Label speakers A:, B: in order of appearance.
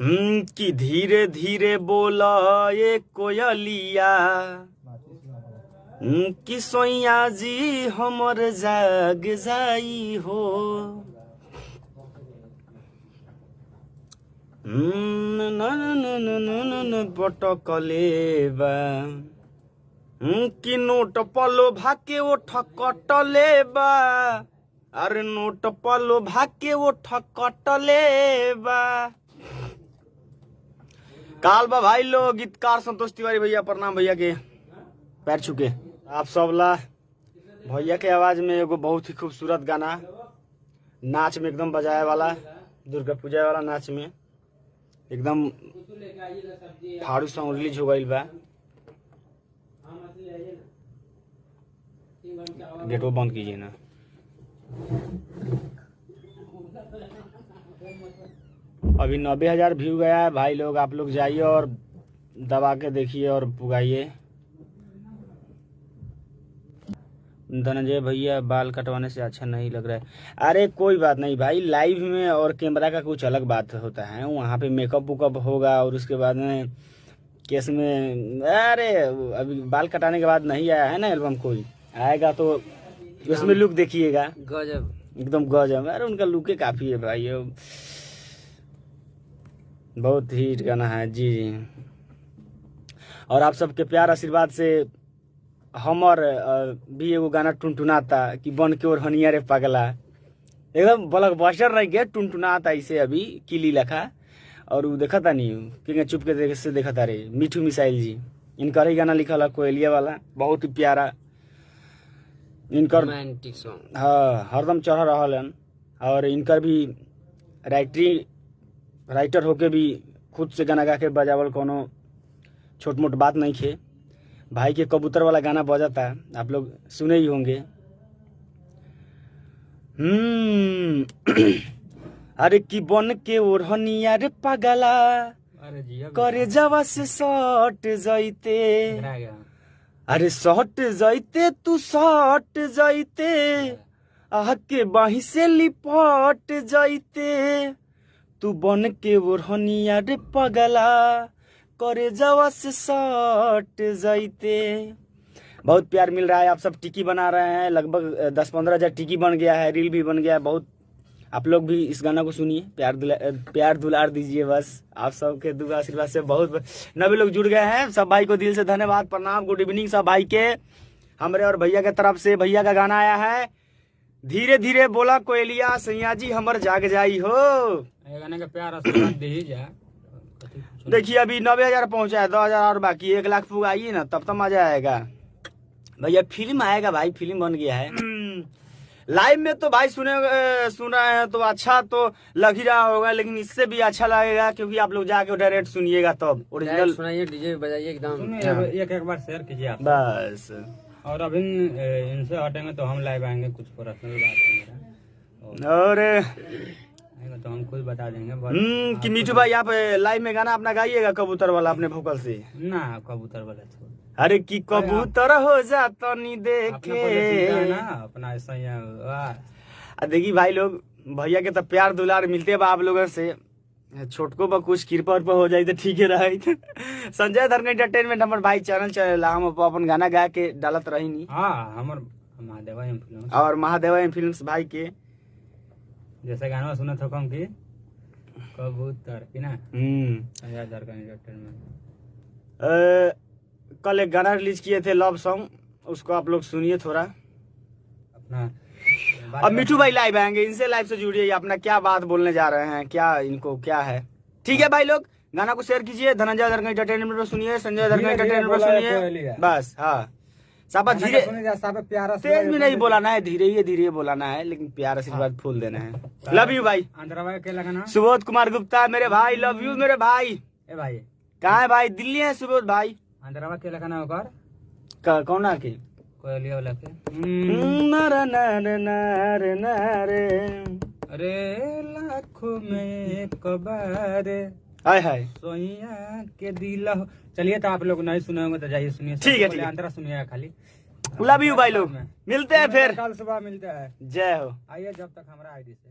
A: कि धीरे धीरे बोला ये कोयलिया, कि सोइया जी हमर जाग जाई हो। पटकलेबा कि नोट पलो भाके वो ठकटलेबा, अरे नोट पलो भाके वो ठकटलेबा। कालबा भाई लोग गीतकार संतोष तिवारी भैया, प्रणाम भैया के पैर छुके। आप सब ला भैया के आवाज में एगो बहुत ही खूबसूरत गाना, नाच में एकदम बजाए वाला, दुर्गा पूजा वाला नाच में एकदम फाड़ू सॉन्ग रिलीज हो गई बा। गेट वो बंद कीजिए ना। अभी 90,000 व्यू गया है भाई लोग, आप लोग जाइए और दबा के देखिए और पुगाइए। धनंजय भैया बाल कटवाने से अच्छा नहीं लग रहा है। अरे कोई बात नहीं भाई, लाइव में और कैमरा का कुछ अलग बात होता है। वहाँ पे मेकअप वुकअप होगा और उसके बाद में केस में, अरे अभी बाल कटाने के बाद नहीं आया है ना एल्बम, कोई आएगा तो उसमें लुक देखिएगा, गजब एकदम गजब। अरे उनका लुक काफी है भाई, बहुत ही गाना है जी। और आप सबके प्यार आशीर्वाद से हमर भी एगो गाना टुनटुनाता कि बन के और हनिया रे पगला, एकदम ब्लॉकबस्टर रह गया, टुनटुनाता इसे अभी किली लखा। और वो देखा था नहीं कि चुप के से देखा था रे, मिठू मिसाइल जी, इनका ही गाना लिखा कोयलिया वाला, बहुत ही प्यारा इनकर रोमांटिक सॉन्ग। हाँ हरदम चढ़ रहा है। और इनकर भी राइटर होके भी खुद से गाना गा के बजावल कोनो छोट मोट बात नहीं खे। भाई के कबूतर वाला गाना बजाता है, आप लोग सुने ही होंगे। अरे कि बन के ओढ़निया रे पगला, करे जवा से सट जाइते, अरे सट जाइते तू सट जाइते, आह के बाही से लिपट जाइते, तू बन के ओढ़निया रे पगला, करे जवा से सट जाइते। बहुत प्यार मिल रहा है, आप सब टिकी बना रहे हैं, लगभग 10-15 हजार टिकी बन गया है, रील भी बन गया है बहुत। आप लोग भी इस गाना को सुनिए, प्यार दुलार दीजिए बस। आप सबके दुआ आशीर्वाद से बहुत नवे लोग जुड़ गए हैं। सब भाई को दिल से धन्यवाद, प्रणाम, गुड इवनिंग सब भाई के, हमरे और भैया के तरफ से। भैया का गाना आया है धीरे धीरे बोला कोयलिया, सैया जी हमर जाग जाई हो।
B: गाने का प्यार आशीर्वाद दे ही जा।
A: देखिए अभी 90,000 पहुंचा है, 2,000 और बाकी, 1 लाख पुगाइए ना तब तो मजा आएगा भैया। फिल्म आएगा भाई, फिल्म बन गया है। लाइव में तो भाई सुन रहे हैं तो अच्छा तो लग ही रहा होगा, लेकिन इससे भी अच्छा लगेगा क्योंकि आप लोग जाके डायरेक्ट सुनिएगा तब ओरिजिनल
B: सुनाइए, डीजे बजाइए एकदम, एक बार शेयर कीजिए आप
A: बस। और
B: अभी इनसे हटेंगे तो हम लाइव आएंगे, कुछ पर्सनल बात है
A: और
B: तो हम खुद बता देंगे।
A: कि मीठू भाई आप लाइव में गाना अपना गाइएगा कबूतर वाला अपने भोकल से
B: ना, कबूतर वाला छोड़।
A: अरे कि कबूतर हो जा तनी देखे
B: ना अपना ऐसा ही।
A: देखिए भाई लोग, भैया के तो प्यार दुलार मिलते बा आप लोगों से, छोटको बा कुछ कृपा उर्पा हो जाए तो ठीक है रही। संजय धर्म एंटरटेनमेंट हमारे भाई चैनल चलेला, हम अपन गाना गा के डालत रही नहीं।
B: हाँ हमर महादेवा एम फिल्म
A: और महादेवा एम फिल्म्स भाई के
B: जैसे गाना सुना था कम की कबूतर की ना, संजय धर्म एंटरटेनमेंट।
A: कल एक गाना रिलीज किए थे लव सॉन्ग, उसको आप लोग सुनिए थोड़ा
B: अपना।
A: अब मिठू भाई लाइव आएंगे, इनसे लाइव से जुड़िए, अपना क्या बात बोलने जा रहे हैं, क्या इनको क्या है। ठीक है भाई लोग, गाना को शेयर कीजिए, धनंजय धर्म एंटरटेनमेंट पर सुनिए, संजय धर्म एंटरटेनमेंट पर सुनिए बस। हाँ सापा धीरे,
B: प्यारा
A: तेज भी नहीं बोलाना है, धीरे बोलाना है, लेकिन प्यार आशीर्वाद फूल देना है। लव यू भाई। सुबोध कुमार गुप्ता मेरे भाई, लव यू मेरे भाई।
B: भाई
A: कहाँ है भाई? दिल्ली है सुबोध भाई।
B: अंदरवा के लगाना होकर
A: कौन आके
B: कोयलिया वाला के अरे लाखों में कबार
A: हाय हाय
B: सोइया के दिल। चलिए तो आप लोग नहीं सुने होंगे तो जाइए सुनिए।
A: ठीक है
B: अंदर सुनिएगा खाली।
A: लव यू भाई लोग, मिलते हैं फिर
B: कल सुबह मिलते हैं।
A: जय हो।
B: आइए जब तक हमारा आईडी से।